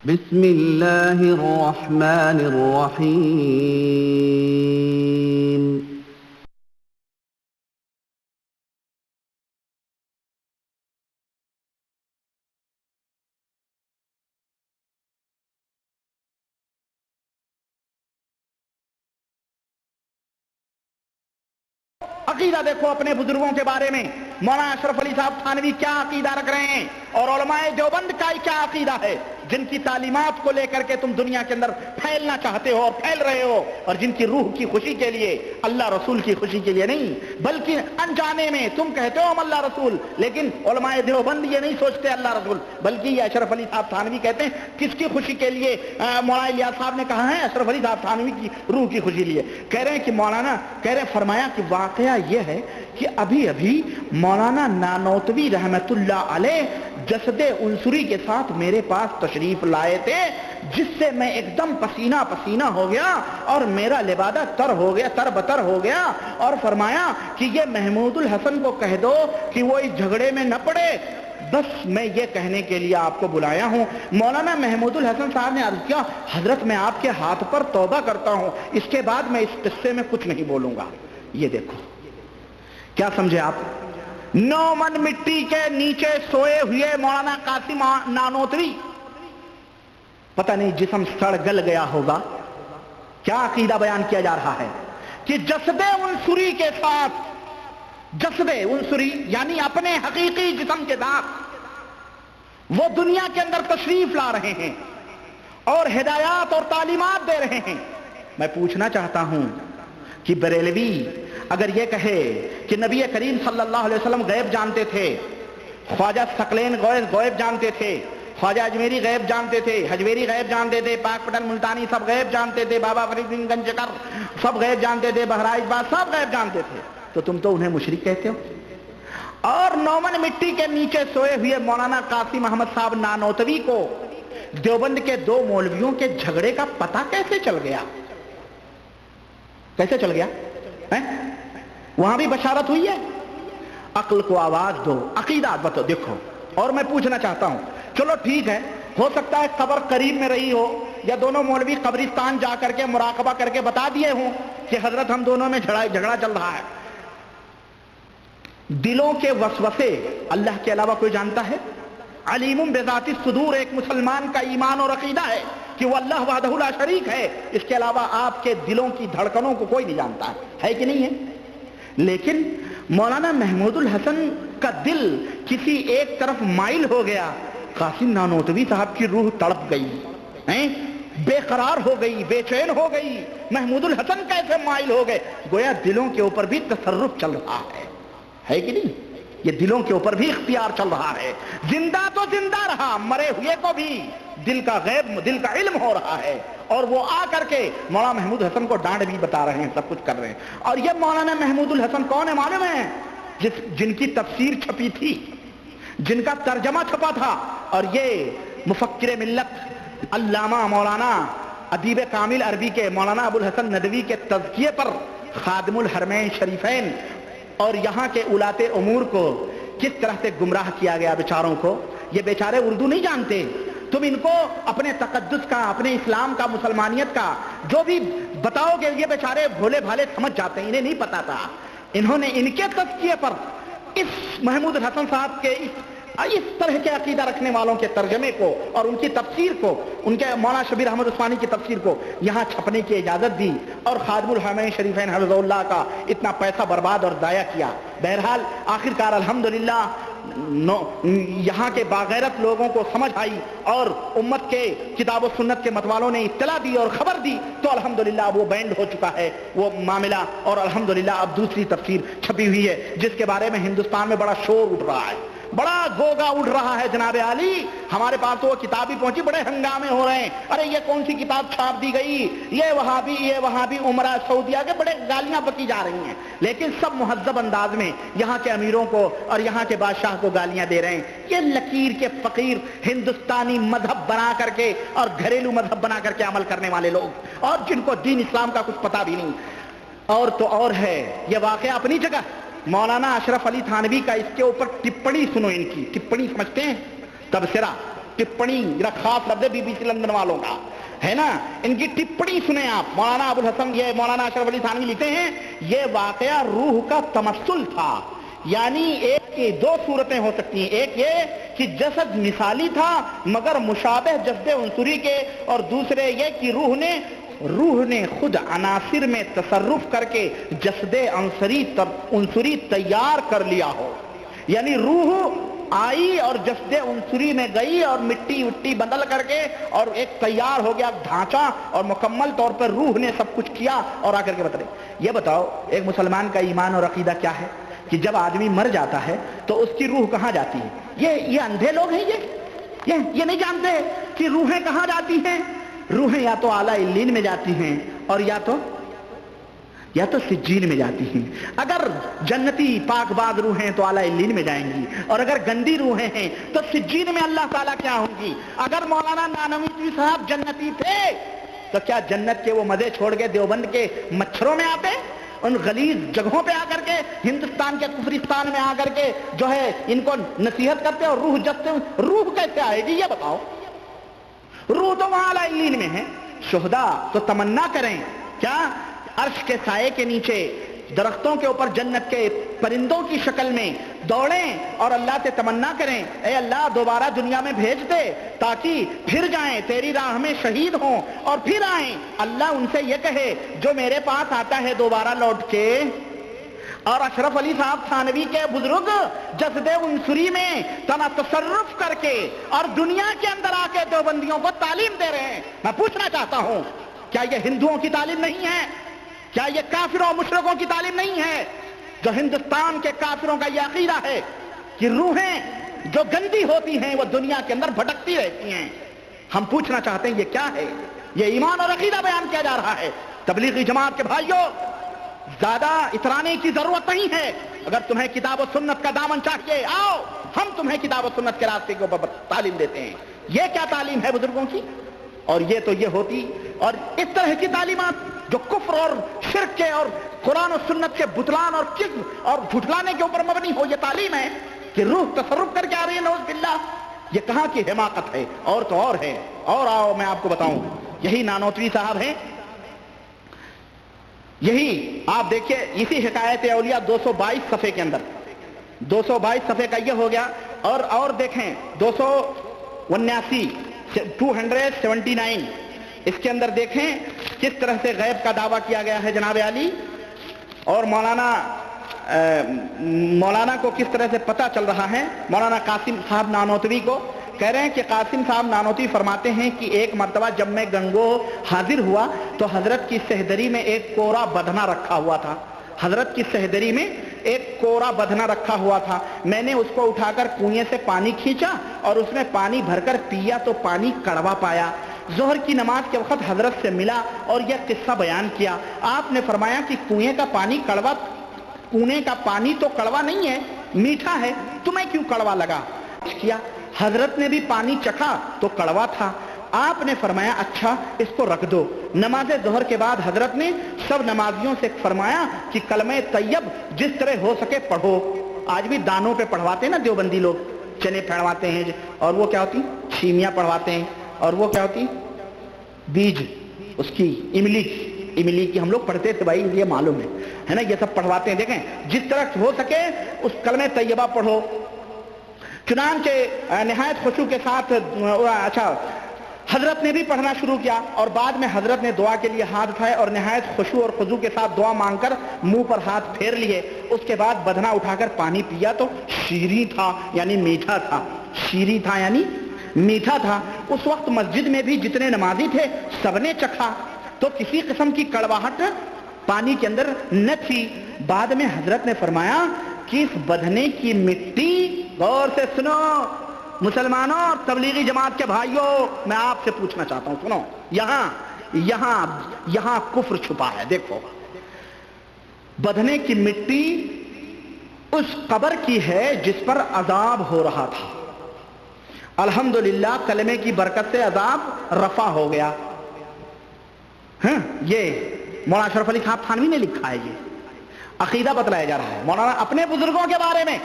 بسم اللہ الرحمن الرحیم۔ عقیدہ دیکھو اپنے بزرگوں کے بارے میں، مولانا اشرف علی صاحب تھانوی کیا عقیدہ رکھ رہے ہیں، اور علماء دیوبند کا کیا عقیدہ ہے، جن کی تعلیمات کو لے کر کے تم دنیا کے اندر پھیلنا چاہتے ہو اور پھیل رہے ہو، اور جن کی روح کی خوشی کے لیے، اللہ رسول کی خوشی کے لیے نہیں، بلکہ انجانے میں تم کہتے ہو ہم اللہ رسول، لیکن علماء دیوبند یہ نہیں سوچتے اللہ رسول، بلکہ یہ اشرف علی صاحب تھانوی کہتے ہیں کس کی خوشی کے لیے مولانا الیاس صاحب نے کہا ہے اشرف علی صاحب تھانوی کی روح کی خوشی لیے، کہہ رہے ہیں کہ مولانا کہہ رہے فرمایا کہ واقعہ یہ ہے کہ ابھی ابھی مولانا نانوتوی رحمت اللہ علیہ جسد عنصری کے ساتھ میرے پاس تشریف لائے تھے، جس سے میں ایک دم پسینہ پسینہ ہو گیا اور میرا لبادہ تر بتر ہو گیا، اور فرمایا کہ یہ محمود الحسن کو کہہ دو کہ وہ اس جھگڑے میں نہ پڑے، بس میں یہ کہنے کے لیے آپ کو بلایا ہوں۔ مولانا محمود الحسن صاحب نے عرض کیا حضرت میں آپ کے ہاتھ پر توبہ کرتا ہوں، اس کے بعد میں اس قصے میں کچھ نہیں بولوں گا۔ یہ دیکھو کیا سمجھے آپ، 9 من مٹی کے نیچے سوئے ہوئے مولانا قاسم نانوتوی، پتہ نہیں جسم سڑ گل گیا ہوگا، کیا عقیدہ بیان کیا جا رہا ہے کہ جسد عنصری کے ساتھ، جسد عنصری یعنی اپنے حقیقی جسم کے ساتھ وہ دنیا کے اندر تشریف لا رہے ہیں اور ہدایات اور تعلیمات دے رہے ہیں۔ میں پوچھنا چاہتا ہوں کہ بریلوی اگر یہ کہے کہ نبی کریم صلی اللہ علیہ وسلم غیب جانتے تھے، خواجہ ثقلین غیب جانتے تھے، خواجہ اجمیری غیب جانتے تھے، حجویری غیب جانتے تھے، پاک پٹن ملتانی سب غیب جانتے تھے، بابا فرید بن گنجکر سب غیب جانتے تھے، بہرائچ باز سب غیب جانتے تھے، تو تم تو انہیں مشرک کہتے ہو، اور 9 من مٹی کے نیچے سوئے ہوئے مولانا قاسم احمد صاحب نانوتوی کو دیوبند کے 2 مولویوں کے جھگڑے کا پتہ کیسے چل گیا؟ کیسے چل گیا؟ وہاں بھی بشارت ہوئی ہے؟ عقل کو آواز دو، عقیدہ بتو دیکھو۔ اور میں پوچھنا چاہتا ہوں، چلو ٹھیک ہے، ہو سکتا ہے قبر قریب میں رہی ہو، یا دونوں مولوی قبرستان جا کر کے مراقبہ کر کے بتا دیے ہوں کہ حضرت ہم دونوں میں جھگڑا چل رہا ہے۔ دلوں کے وسوسے اللہ کے علاوہ کوئی جانتا ہے؟ علیم بذات الصدور ایک مسلمان کا ایمان اور عقیدہ ہے کہ وہ اللہ وحدہ لا شریک ہے، اس کے علاوہ آپ کے دلوں کی دھڑکنوں کو کوئی نہیں جانتا ہے کہ نہیں ہے؟ لیکن مولانا محمود الحسن کا دل کسی ایک طرف مائل ہو گیا، قاسم نانوتوی صاحب کی روح تڑپ گئی، بے قرار ہو گئی، بے چین ہو گئی، محمود الحسن کیسے مائل ہو گئے؟ گویا دلوں کے اوپر بھی تصرف چل رہا ہے کہ نہیں؟ یہ دلوں کے اوپر بھی اختیار چل رہا ہے، زندہ تو زندہ رہا، مرے ہوئے کو بھی دل کا علم ہو رہا ہے، اور وہ آ کر کے مولانا محمود حسن کو ڈانٹ بھی بتا رہے ہیں، سب کچھ کر رہے ہیں۔ اور یہ مولانا محمود الحسن کون ہے معلوم ہے؟ جن کی تفسیر چھپی تھی، جن کا ترجمہ چھپا تھا، اور یہ مفکر ملت علامہ مولانا ادیب کامل عربی کے مولانا ابو الحسن ندوی کے تزکیے پر خادم الحرمین شریفین اور یہاں کے اولاد امور کو کس طرح سے گمراہ کیا گیا بیچاروں کو۔ یہ بیچارے اردو نہیں جانتے، تم ان کو اپنے تقدس کا، اپنے اسلام کا، مسلمانیت کا جو بھی بتاؤ گے، یہ بیچارے بھولے بھالے سمجھ جاتے ہیں، انہیں نہیں پتا تھا۔ انہوں نے ان کے تزکیے پر اس محمود حسن صاحب کے اس طرح کے عقیدہ رکھنے والوں کے ترجمے کو اور ان کی تفسیر کو، ان کے مولانا شبیر احمد عثمانی کی تفسیر کو یہاں چھپنے کی اجازت دی، اور خادم الحرمین شریفین حفظہ اللہ کا اتنا پیسہ برباد اور ضائع کیا۔ بہرحال آخرکار الحمدللہ یہاں کے باغیرت لوگوں کو سمجھ آئی، اور امت کے کتاب و سنت کے متوالوں نے اطلاع دی اور خبر دی، تو الحمدللہ اب وہ بینڈ ہو چکا ہے وہ معاملہ، اور الحمدللہ اب دوسری تفسیر چھپی ہوئی ہے جس کے بارے میں ہندوستان میں بڑا شور اٹھ رہا ہے، بڑا گوگا اٹھ رہا ہے۔ جناب عالی ہمارے پاس تو وہ کتاب ہی پہنچی، بڑے ہنگامے ہو رہے ہیں، ارے یہ کون سی کتاب چھاپ دی گئی، یہ وہابی عمرہ سعودیہ کے، بڑے گالیاں بکی جا رہی ہیں، لیکن سب مہذب انداز میں یہاں کے امیروں کو اور یہاں کے بادشاہ کو گالیاں دے رہے ہیں۔ یہ لکیر کے فقیر ہندوستانی مذہب بنا کر کے اور گھریلو مذہب بنا کر کے عمل کرنے والے لوگ، اور جن کو دین اسلام کا کچھ پتہ بھی نہیں۔ اور تو اور ہے، یہ واقعہ اپنی جگہ، مولانا اشرف علی تھانوی کا اس کے اوپر ٹپڑی سنو، ان کی ٹپڑی سمجھتے ہیں؟ تبصرہ टिप्पणी, मेरा खास लफ्ज़ है BBC लंदन वालों का, है ना, इनकी टिप्पणी सुने आप। मौलाना अबुल हसन, ये मौलाना अशरफ अली थानवी लिखते हैं, ये वाकया रूह का तमस्सुल था। यानी एक की दो सूरतें हो सकती हैं, एक ये कि जसद मिसाली था मगर मुशाबह जस्दे उनसुरी के, और दूसरे ये कि रूह ने खुद अनासिर में तसर्रुफ करके जस्दे उनसुरी तैयार कर लिया हो। यानी रूह आई और जस्दे उनसुरी में गई और मिट्टी उट्टी बदल करके और एक तैयार हो गया ढांचा, और मुकम्मल तौर पर रूह ने सब कुछ किया और आकर के बता। ये बताओ एक मुसलमान का ईमान और अकीदा क्या है कि जब आदमी मर जाता है तो उसकी रूह कहाँ जाती है? ये अंधे लोग हैं, ये नहीं जानते कि रूहें कहाँ जाती हैं। रूहें या तो आला इल्लीन में जाती हैं और या तो सिज्जीन में जाती हैं। अगर जन्नती पाकबाज रूहें तो आला इल्लीन में जाएंगी, और अगर गंदी रूहें हैं तो सिज्जीन में अल्लाह ताला क्या होंगी। अगर मौलाना नानवी साहब जन्नती थे तो क्या जन्नत के वो मजे छोड़ के देवबंद के मच्छरों में आते, उन गलीज जगहों पे आकर के, हिंदुस्तान के कुफरिस्तान में आकर के जो है इनको नसीहत करते और रूह जगते? रूह कैसे आएगी ये बताओ? रूह तो वहां अला इल्लीन में है। शुहदा तो तमन्ना करें क्या अर्श के साए के नीचे दरख्तों के ऊपर जन्नत के परिंदों की शक्ल में दौड़ें और अल्लाह से तमन्ना करें, ए अल्लाह दोबारा दुनिया में भेज दे ताकि फिर जाएं, तेरी राह में शहीद हों और फिर आएं। अल्लाह उनसे ये कहे जो मेरे पास आता है दोबारा लौट के। और अशरफ अली साहब थानवी के बुजुर्ग जस्दे उनसुरी में तना तसर्रुफ करके और दुनिया के अंदर आके देवबंदियों को तालीम दे रहे हैं। मैं पूछना चाहता हूं, क्या ये हिंदुओं की तालीम नहीं है? क्या ये काफिरों और मुशरिकों की तालीम नहीं है? जो हिंदुस्तान के काफिरों का यह अकीदा है कि रूहें जो गंदी होती हैं वो दुनिया के अंदर भटकती रहती हैं। हम पूछना चाहते हैं ये क्या है? ये ईमान और अकीदा बयान किया जा रहा है। तबलीगी जमात के भाइयों, ज्यादा इतराने की जरूरत नहीं है। अगर तुम्हें किताब और सुन्नत का दामन चाहिए, आओ, हम तुम्हें किताब और सुन्नत के रास्ते के ऊपर तालीम देते हैं। ये क्या तालीम है बुजुर्गों की? और ये तो ये होती, और इस तरह की तालीमात जो कुफ्र और शिर्क के और कुरान और सुन्नत के बुतलान और किज़्ब और झुठलाने के ऊपर मबनी हो, ये तालीम है कि रूह तसर्रुफ करके आ रही है, नौज़ बिल्लाह। ये कहां की हिमाकत है? और तो और है। और आओ मैं आपको बताऊं, यही नानोतवी साहब हैं, यही आप देखिए, इसी हिकायत औलिया 222 सफ़े के अंदर, 222 सफ़े का ये हो गया। और देखें 279 इसके अंदर देखें किस तरह से गैब का दावा किया गया है जनाब अली, और मौलाना को किस तरह से पता चल रहा है। मौलाना कासिम साहब नानोतवी को कह रहे हैं कि कासिम साहब नानोतवी फरमाते हैं कि एक मर्तबा जब मैं गंगो हाजिर हुआ तो हजरत की सहदरी में एक कोरा बधना रखा हुआ था। हजरत की सहदरी में एक कोरा बधना रखा हुआ था। मैंने उसको उठाकर कुएं से पानी खींचा और उसमें पानी भरकर पिया तो पानी कड़वा पाया। जोहर की नमाज के वक्त हजरत से मिला और यह किस्सा बयान किया। आपने फरमाया कि कुएं का पानी तो कड़वा नहीं है, मीठा है, तुम्हें क्यों कड़वा लगा? किया, हजरत ने भी पानी चखा तो कड़वा था। आपने फरमाया अच्छा इसको रख दो। नमाज जोहर के बाद हजरत ने सब नमाजियों से फरमाया कि कलमे तैयब जिस तरह हो सके पढ़ो। आज भी दानों पे पढ़वाते हैं ना देवबंदी लोग, चने पढ़वाते हैं, और वो क्या होती छीमियां पढ़वाते हैं, और वो क्या होती बीज उसकी इमली की हम लोग पढ़ते थे भाई, ये मालूम है ना, ये सब पढ़वाते हैं। देखें जिस तरह हो सके उस कलमे तैयबा पढ़ो। चुनांचे निहायत खुशू के साथ अच्छा हजरत ने भी पढ़ना शुरू किया, और बाद में हजरत ने दुआ के लिए हाथ उठाए और निहायत खुशू और खुजू के साथ दुआ मांगकर मुंह पर हाथ फेर लिए। उसके बाद बधना उठाकर पानी पिया तो शीरी था यानी मीठा था, शीरी था यानी मीठा था। उस वक्त मस्जिद में भी जितने नमाजी थे सबने चखा तो किसी किस्म की कड़वाहट पानी के अंदर न थी। बाद में हजरत ने फरमाया कि इस बधने की मिट्टी, गौर से सुनो मुसलमानों और तबलीगी जमात के भाइयों, मैं आपसे पूछना चाहता हूं, सुनो, यहां कुफ्र छुपा है। देखो बधने की मिट्टी उस कब्र की है जिस पर अजाब हो रहा था। अल्हम्दुलिल्लाह कलमे की बरकत से अजाब रफा हो गया। ये मौलाना अशरफ अली साहब थानवी ने लिखा है, ये अकीदा बतलाया जा रहा है। मौलाना अपने बुजुर्गों के बारे में